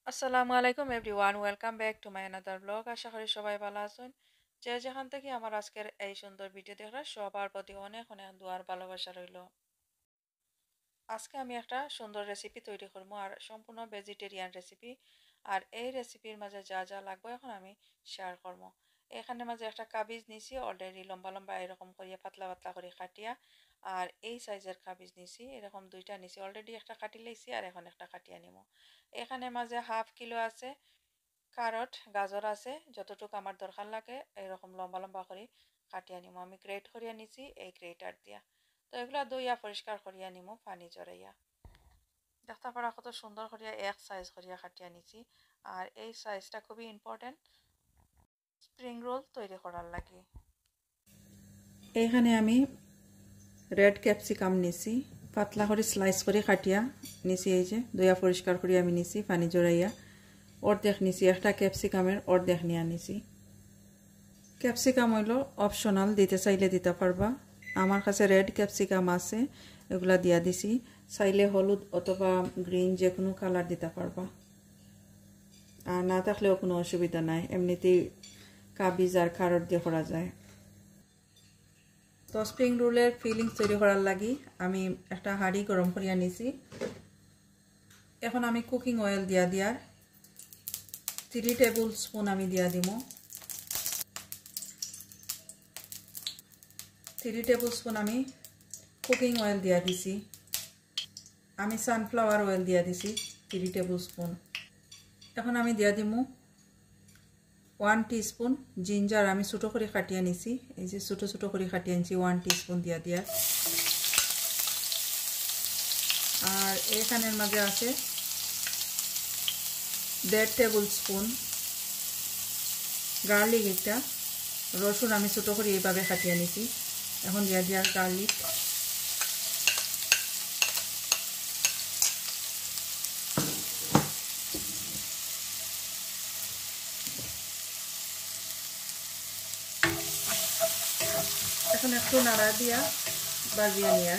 আসসালামু আলাইকুম everyone, welcome back to my another blog. আশা করি সবাই ভালো আছেন। যে যেখান থেকে আমার আজকের এই সুন্দর ভিডিও দেখার সবার প্রতি অনেক অনেক দোয়ার ভালোবাসা রইল। আজকে আমি একটা সুন্দর রেসিপি তৈরি করবো, আর সম্পূর্ণ ভেজিটেরিয়ান রেসিপি। আর এই রেসিপির মাঝে যা যা লাগবে এখন আমি শেয়ার করবো। এখানে মাঝে একটা কাবিজ নিছি, অলরেডি লম্বা লম্বা এরকম করিয়া পাতলা পাতলা করে কাটিয়া। আর এই সাইজের কাবিজ নিছি, এরকম দুইটা নিছি, অলরেডি একটা কাটি লাইছি আর এখন একটা কাটিয়া নিব। এখানে মাঝে হাফ কিলো আছে কারট, গাজর আছে, যতটুকু আমার দরকার লাগে এরকম লম্বা লম্বা করে কাটিয়ে নিমো। আমি গ্রেট করিয়া নিছি এই গ্রেটার দিয়া। তো এগুলা ধুইয়া পরিষ্কার করিয়া নিমো পানি জড়াইয়া। দেখতে পারা কত সুন্দর করিয়া এক সাইজ করিয়া কাটিয়া নিছি। আর এই সাইজটা খুবই ইম্পর্টেন্ট স্প্রিং রোল তৈরি করার লাগে। এইখানে আমি রেড ক্যাপসিকাম নিছি, পাতলা করে স্লাইস করে কাটিয়া নিছি। এই যে ধুইয়া পরিষ্কার করিয়া আমি নিছি পানি জড়াইয়া। অর্ধেক নিছি, একটা ক্যাপসিকামের অর্ধেক নিয়ে নিছি। ক্যাপসিকাম হইল অপশনাল, দিতে চাইলে দিতে পারবা। আমার কাছে রেড ক্যাপসিকাম আছে, এগুলা দিয়া দিছি। চাইলে হলুদ অথবা গ্রিন যে কোনো কালার দিতে পারবা, আর না থাকলেও কোনো অসুবিধা নাই, এমনিতেই কাবিজ আর কারট দিয়ে করা যায়। তো স্প্রিং রোলের ফিলিংস তৈরি করার লাগি আমি একটা হাঁড়ি গরম করিয়া নিছি। এখন আমি কুকিং অয়েল দিয়ার 3 টেবিল স্পুন আমি দিয়া দিব। 3 টেবিল স্পুন আমি কুকিং অয়েল দিয়া দিছি। আমি সানফ্লাওয়ার অয়েল দিয়া দিছি 3 টেবিল স্পুন। এখন আমি দিয়া দিমু 1 টিস্পুন জিঞ্জার, আমি ছোটো করে কাটিয়ে নিছি। এই যে ছোটো ছোটো করে কাটিয়ে নিছি, 1 টিস্পুন দিয়া। আর এখানের মাঝে আছে 1.5 টেবিল স্পুন গার্লিক। একটা রসুন আমি ছোটো করে এইভাবে কাটিয়ে নিছি। এখন দিয়া গার্লিক। এখন একটু নাড়া দিয়া বাজিয়ে নিয়ে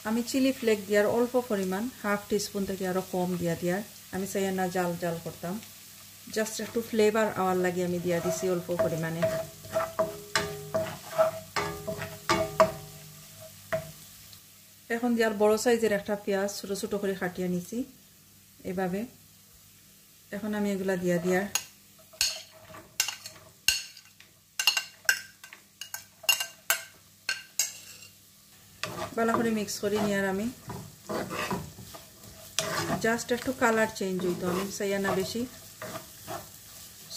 আমি চিলি ফ্লেক দিয়ার অল্প পরিমাণ, হাফ টিস্পুন থেকে আরও কম দিয়ার। আমি চাই না জাল জাল করতাম, জাস্ট একটু ফ্লেভার আওয়ার লাগে আমি দিয়া দিছি অল্প পরিমাণে। এখন দিয়ার বড় সাইজের একটা পেঁয়াজ ছোটো ছোটো করে কাটিয়ে নিছি এভাবে। এখন আমি এগুলা দিয়ার ভালো করে মিক্স করে নিয়ার আমি জাস্ট একটু কালার চেঞ্জ হইতো, আমি চাই না বেশি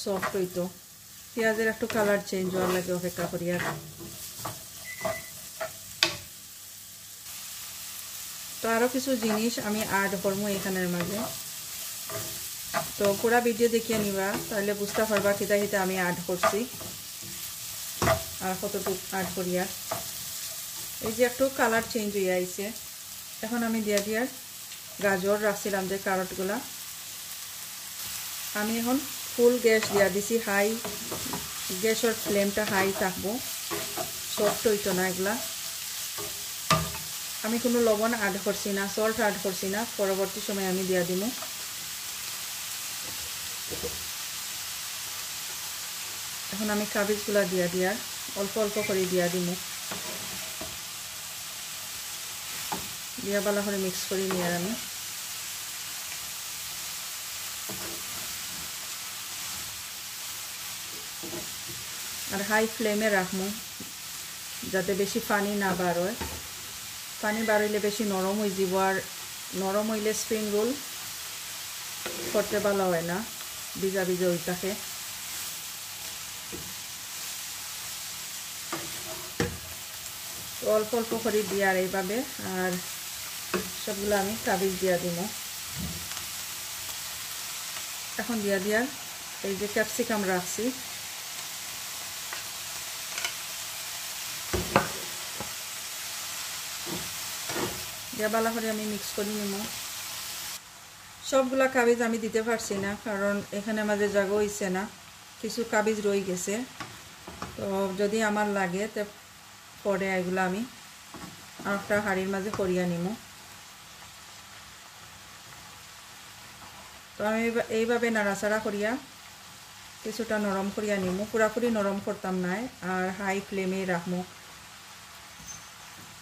সফট হইতো। পেঁয়াজের একটু কালার চেঞ্জ হওয়ার লাগে অপেক্ষা করি। আর তো আরও কিছু জিনিস আমি অ্যাড করবো এখানের মাঝে, তো পুরা ভিডিও দেখিয়ে নিবা, তাহলে বুঝতে পারবা কিতা কিতা আমি অ্যাড করছি আর কতটুকু অ্যাড করিয়া। এই যে একটু কালার চেঞ্জ হয়ে আইছে। এখন আমি দিয়ার গাজর রাখছিলাম যে কারটগুলা, আমি এখন ফুল গ্যাস দিয়া দিছি। হাই গ্যাসের ফ্লেমটা হাই থাকবো, সফট হইতো না এগুলা। আমি কোনো লবণ অ্যাড করছি না, সল্ট অ্যাড করছি না, পরবর্তী সময় আমি দিয়া দিব। এখন আমি কাবিজগুলা দিয়ার অল্প অল্প করে দিয়া দিব। দিয়া ভালো করে মিক্স করে নিয়ে আমি আর হাই ফ্লেমে রাখবো, যাতে বেশি পানি না বার হয়। পানি বার হইলে বেশি নরম হয়ে যাব, আর নরম হইলে স্প্রিং রোল করতে ভালো হয় না, ভিজা ভিজা হয়ে থাকে। অল্প অল্প করে দিয়ার এইভাবে, আর সবগুলো আমি কাবিজ দিয়া দিব। এখন দিয়ার এই যে ক্যাপসিকাম রাখছি, দিয়া ভালো করে আমি মিক্স করে নিব। সবগুলা কাবিজ আমি দিতে পারছি না, কারণ এখানে আমাদের জায়গা হইছে না, কিছু কাবিজ রয়ে গেছে। তো যদি আমার লাগে তো পরে এগুলো আমি আর একটা হাঁড়ির মাঝে করিয়া নিব। তো আমি এইভাবে নাড়াচাড়া করিয়া কিছুটা নরম করিয়া নিমু, পুরাপুরি নরম করতাম নাই, আর হাই ফ্লেমে রাখমু।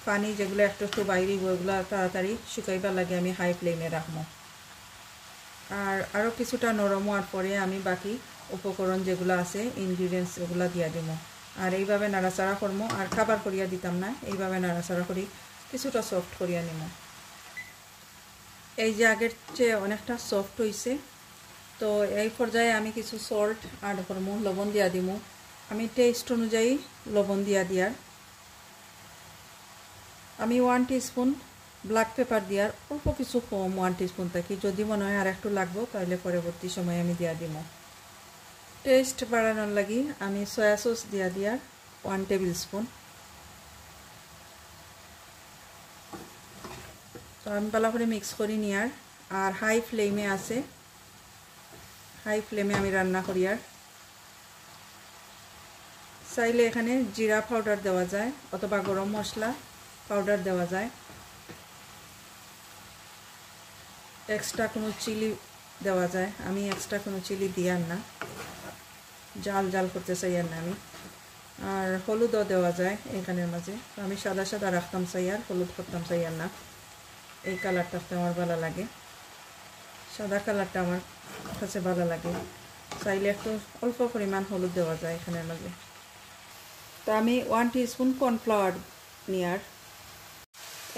পানি যেগুলো একটু একটু বাইরিব ওইগুলো তাড়াতাড়ি শুকাইবার লাগে আমি হাই ফ্লেমে রাখমু। আর আরও কিছুটা নরম হওয়ার পরে আমি বাকি উপকরণ যেগুলো আছে ইনগ্রিডিয়েন্টস ওগুলো দিয়া দিব। আর এইভাবে নাড়াচাড়া করবো, আর খাবার করিয়া দিতাম না, এইভাবে নাড়াচাড়া করি কিছুটা সফট করিয়া নিব। এই যে আগের চেয়ে অনেকটা সফট হয়েছে। তো এই পর্যায়ে আমি কিছু সল্ট অ্যাড করবো, লবণ দিয়া দিব। আমি টেস্ট অনুযায়ী লবণ দিয়ার আমি 1 টিস্পুন ব্ল্যাক পেপার দিয়ার অল্প কিছু কম 1 টিস্পুন থাকি, যদি মনে হয় আর একটু লাগবো তাহলে পরবর্তী সময় আমি দিয়া দিব। টেস্ট বাড়ানোর লাগি আমি সয়া সস দিয়ার 1 টেবিল স্পুন। তো আমি ভালো করে মিক্স করি নিয়ার, আর হাই ফ্লেমে আছে, হাই ফ্লেমে আমি রান্না করি। আর চাইলে এখানে জিরা পাউডার দেওয়া যায় অথবা গরম মশলা পাউডার দেওয়া যায়, এক্সট্রা কোনো চিলি দেওয়া যায়। আমি এক্সট্রা কোনো চিলি দিয়ার না, জাল জাল করতে চাই আর না আমি। আর হলুদও দেওয়া যায় এখানের মাঝে, তো আমি সাদা সাদা রাখতাম চাই, আর হলুদ করতাম চাই আর না। এই কালারটা আমার ভালো লাগে, সাদা কালারটা আমার কাছে ভালো লাগে। চাইলে একটু অল্প পরিমাণ হলুদ দেওয়া যায় এখানের মাঝে। তো আমি 1 টিস্পুন কর্নফ্লাওয়ার নিয়ার,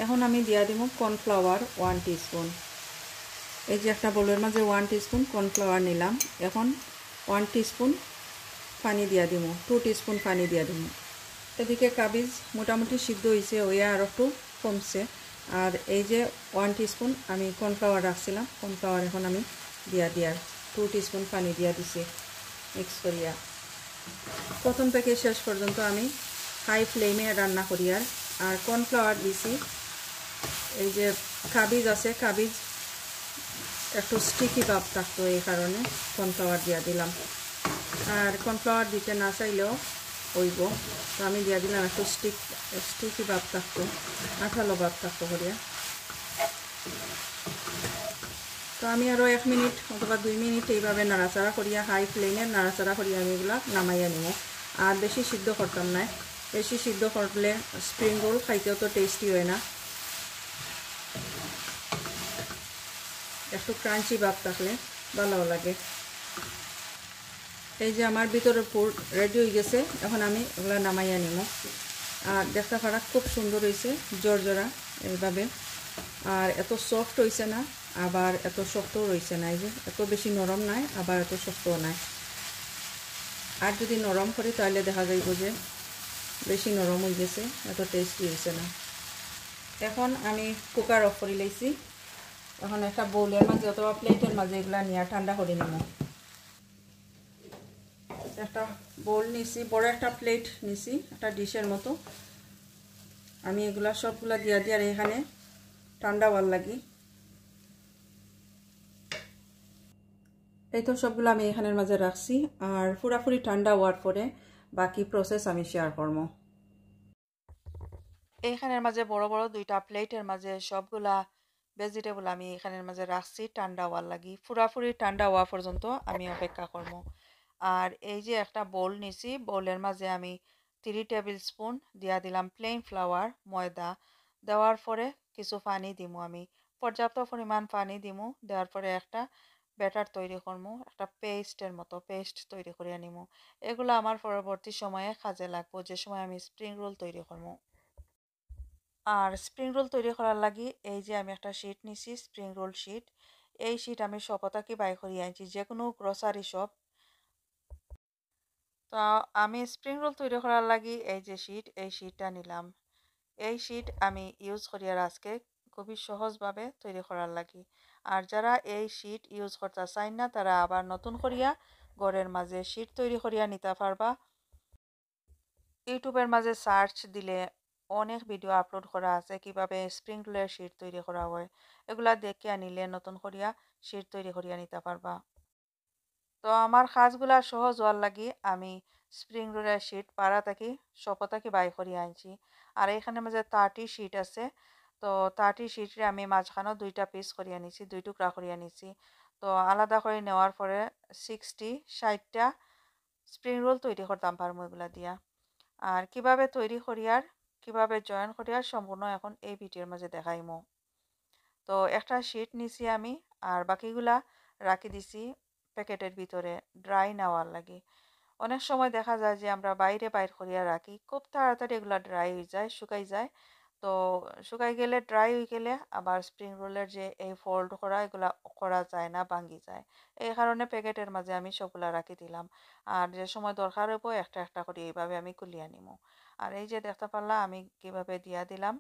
এখন আমি দিয়া দিব কর্নফ্লাওয়ার 1 টিস্পুন। এই যে একটা বোলের মাঝে 1 টিস্পুন কর্নফ্লাওয়ার নিলাম। এখন 1 টিস্পুন পানি দিয়া দিব, 2 টিস্পুন পানি দিয়া দিব। এদিকে কাবিজ মোটামুটি সিদ্ধ হয়েছে, ওইয়া আর একটু কমছে। আর এই যে 1 টিস্পুন আমি কর্নফ্লাওয়ার রাখছিলাম, কর্নফ্লাওয়ার এখন আমি দিয়ার 2 টিস্পুন পানি দিয়া দিছি মিক্স করিয়া। প্রথম থেকে শেষ পর্যন্ত আমি হাই ফ্লেমে রান্না করি। আর কর্নফ্লাওয়ার দিছি, এই যে কাবিজ আছে, কাবিজ একটু স্টিকি ভাব থাকতো, এই কারণে কর্নফ্লাওয়ার দিয়া দিলাম। আর কর্নফ্লাওয়ার দিতে না চাইলেও হইব, তো আমি দিয়া দিলাম একটু স্টিকি ভাব থাকতো, আঠালো ভাব থাকতো করিয়া। তো আমি আরও 1 মিনিট অথবা 2 মিনিট এইভাবে নাড়াচাড়া করিয়া হাই ফ্লেমে নাড়াচাড়া করিয়া আমি এগুলা নামাইয়া নিব। আর বেশি সিদ্ধ করতাম না, বেশি সিদ্ধ করলে স্প্রিং রোল খাইতেও তো টেস্টি হয় না, একটু ক্রাঞ্চি ভাব থাকলে ভালো লাগে। এই যে আমার ভিতরের পুর রেডি হয়ে গেছে, এখন আমি এগুলো নামাইয়া নিব। আর দেখতে পারা খুব সুন্দর হয়েছে, জর্জরা এইভাবে। আর এত সফট হয়েছে না, আবার এত শক্তও রয়েছে না, এই যে এত বেশি নরম নাই, আবার এত শক্তও নাই। আর যদি নরম করে তাহলে দেখা যাইব যে বেশি নরম হয়ে গেছে, এত টেস্টি হয়েছে না। এখন আমি কুকার অফ করে লাইছি। এখন একটা বোলের মাঝে অথবা প্লেটের মাঝে এগুলা নিয়ে ঠান্ডা করে নেব। একটা বোল নিছি, বড় একটা প্লেট নিছি, একটা ডিশের মতো। আমি এগুলা সবগুলা দিয়ার এখানে ঠান্ডা হওয়ার লাগি। এই তো সবগুলো আমি এখানের মাঝে রাখছি, আর পুরাপুরি ঠান্ডা হওয়ার পরে বাকি প্রসেস আমি শেয়ার করবো। এইখানের মাঝে বড় বড় 2টা প্লেটের মাঝে সবগুলা ভেজিটেবল আমি এখানের মাঝে রাখছি ঠান্ডা হওয়ার লাগি। পুরাপুরি ঠান্ডা হওয়া পর্যন্ত আমি অপেক্ষা করব। আর এই যে একটা বোল নিছি, বোলের মাঝে আমি 3 টেবিল স্পুন দিয়া দিলাম প্লেন ফ্লাওয়ার ময়দা। দেওয়ার পরে কিছু পানি দিমু, আমি পর্যাপ্ত পরিমাণ পানি দিমু। দেওয়ার পরে একটা ব্যাটার তৈরি করবো, একটা পেস্টের মতো পেস্ট তৈরি করে নিমু। এগুলো আমার পরবর্তী সময়ে কাজে লাগবো, যে সময় আমি স্প্রিং রোল তৈরি করবো। আর স্প্রিং রোল তৈরি করার লাগি এই যে আমি একটা শিট নিছি, স্প্রিং রোল শিট। এই শিট আমি শপতাকি বাই করিয়ে আনছি, যে কোনো গ্রোসারি শপ। তো আমি স্প্রিং রোল তৈরি করার লাগি এই যে শিট, এই শিটটা নিলাম। এই শিট আমি ইউজ করি আর আজকে খুবই সহজভাবে তৈরি করার লাগি। আর যারা এই শিট ইউজ করতে চাই না, তারা আবার নতুন করিয়া ঘরের মাঝে শিট তৈরি করিয়া নিতে পারবা। ইউটিউবের মাঝে সার্চ দিলে অনেক ভিডিও আপলোড করা আছে কিভাবে স্প্রিং রোলের শিট তৈরি করা হয়, এগুলা দেখে আনিলে নতুন করিয়া শিট তৈরি করিয়া নিতে পারবা। তো আমার কাজগুলা সহজ হওয়ার লাগি আমি স্প্রিং রোলের শিট পাড়া থাকি শপ থাকি বাই করিয়া আনছি। আর এখানে মাঝে 30 শিট আছে, তো 30 শিটরে আমি মাঝখানেও 2টা পিস করিয়া নিছি, 2 টুকরা করিয়া নিছি। তো আলাদা করে নেওয়ার পরে 60টা স্প্রিং রোল তৈরি করতাম পারমু এগুলা দিয়া। আর কিভাবে তৈরি করিয়ার কিভাবে জয়েন করিয়ার সম্পূর্ণ এখন এই ভিডিওর মাঝে দেখাইমু। তো একটা শিট নিছি আমি, আর বাকিগুলা রাখি দিছি প্যাকেটের ভিতরে ড্রাই নেওয়ার লাগে। অনেক সময় দেখা যায় যে আমরা বাইর করিয়া রাখি, খুব তাড়াতাড়ি এগুলা ড্রাই হয়ে যায়, শুকাই যায়। তো শুকাই গেলে ড্রাই হয়ে গেলে আবার স্প্রিং রোলের যে এই ফোল্ড করা এগুলা করা যায় না, ভাঙ্গি যায়। এই কারণে প্যাকেটের মাঝে আমি সবগুলা রাখি দিলাম। আর যে সময় দরকার হইব একটা একটা করে এইভাবে আমি কুলিয়া নিমু। আর এই যে দেখতে পারলা আমি কিভাবে দিয়া দিলাম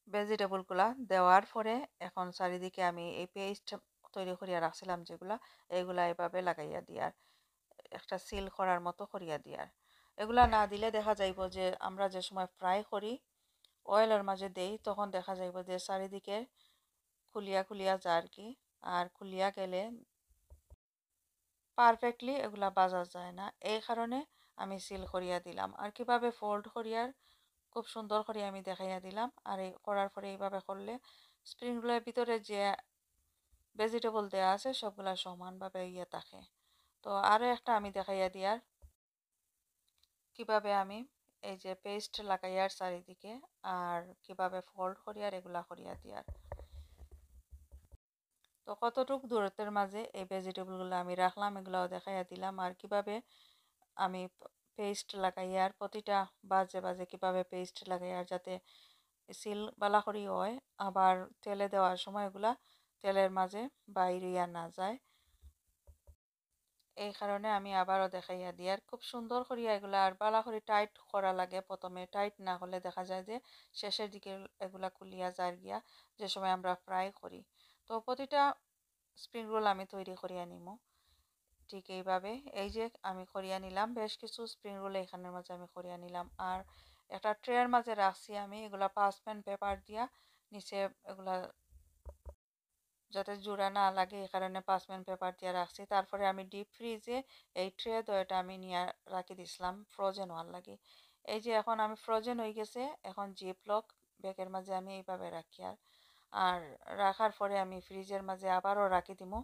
ভেজিটেবলগুলা দেওয়ার পরে এখন চারিদিকে আমি এই পেস্ট তৈরি করিয়া রাখছিলাম যেগুলা, এগুলা এভাবে লাগাইয়া দিয়ার, একটা সিল করার মতো করিয়া দিয়ার। এগুলা না দিলে দেখা যাইব যে আমরা যে সময় ফ্রাই করি অয়েলের মাঝে দেই তখন দেখা যাইব যে চারিদিকে খুলিয়া খুলিয়া যায় আর কি। আর খুলিয়া গেলে পারফেক্টলি এগুলা বাজা যায় না, এই কারণে আমি সিল করিয়া দিলাম। আর কিভাবে ফোল্ড করিয়ার খুব সুন্দর করে আমি দেখাইয়া দিলাম। আর এই করার পরে এইভাবে করলে স্প্রিং রোলের ভিতরে যে ভেজিটেবল দেওয়া আছে সবগুলা সমানভাবে ইয়ে থাকে। তো আরও একটা আমি দেখাইয়া দিয়ার কিভাবে আমি এই যে পেস্ট লাগাইয়ার চারিদিকে, আর কিভাবে ফোল্ড করিয়ার এগুলা করিয়া দিয়ার। তো কতটুক দূরত্বের মাঝে এই ভেজিটেবলগুলো আমি রাখলাম এগুলাও দেখাইয়া দিলাম। আর কিভাবে আমি পেস্ট লাগাইয়ার প্রতিটা বাজে বাজে কিভাবে পেস্ট লাগাইয়ার যাতে সিল বালা করি হয়, আবার তেলে দেওয়ার সময় এগুলা তেলের মাঝে বাইরিয়া না যায়। এই কারণে আমি আবারও দেখাইয়া দিই। আর খুব সুন্দর করিয়া এগুলা আর বালা করে টাইট করা লাগে, প্রথমে টাইট না হলে দেখা যায় যে শেষের দিকে এগুলা কুলিয়া যায় গিয়া যে সময় আমরা ফ্রাই করি। তো প্রতিটা স্প্রিং রোল আমি তৈরি করিয়া নিমু ঠিক এইভাবে। এই যে আমি করিয়া নিলাম বেশ কিছু স্প্রিং রোল এখানের মাঝে আমি করিয়া নিলাম। আর একটা ট্রের মাঝে রাখছি আমি এগুলা পাসপেন্ট পেপার দিয়া নিচে এগুলা যাতে জোড়া না লাগে এই কারণে পাসপেন্ট পেপার দিয়ে রাখছি। তারপরে আমি ডিপ ফ্রিজে এই ট্রে দইটা আমি নিয়ে রাখি দিছিলাম ফ্রোজেন হওয়ার লাগে। এই যে এখন আমি ফ্রোজেন হয়ে গেছে, এখন জিপ লক ব্যাগের মাঝে আমি এইভাবে রাখি। আর রাখার পরে আমি ফ্রিজের মাঝে আবারও রাখি দিমু।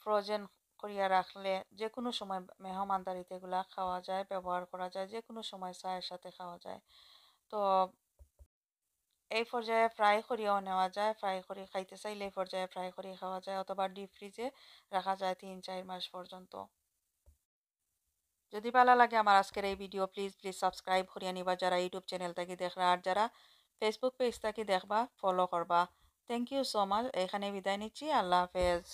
ফ্রোজেন করিয়া রাখলে যে কোনো সময় মেহমানদারিতে এগুলা খাওয়া যায়, ব্যবহার করা যায়, যে কোনো সময় চায়ের সাথে খাওয়া যায়। তো এই পর্যায়ে ফ্রাই করিয়াও নেওয়া যায়, ফ্রাই করে খাইতে চাইলে এই পর্যায়ে ফ্রাই করে খাওয়া যায়, অথবা ডিপ ফ্রিজে রাখা যায় 3-4 মাস পর্যন্ত। যদি ভালো লাগে আমার আজকের এই ভিডিও প্লিজ প্লিজ সাবস্ক্রাইব করিয়া নিবা যারা ইউটিউব চ্যানেল থেকে দেখরা, আর যারা ফেসবুক পেজ থেকে দেখবা ফলো করবা। থ্যাংক ইউ সো মাচ, এখানে বিদায় নিচ্ছি, আল্লাহ হাফেজ।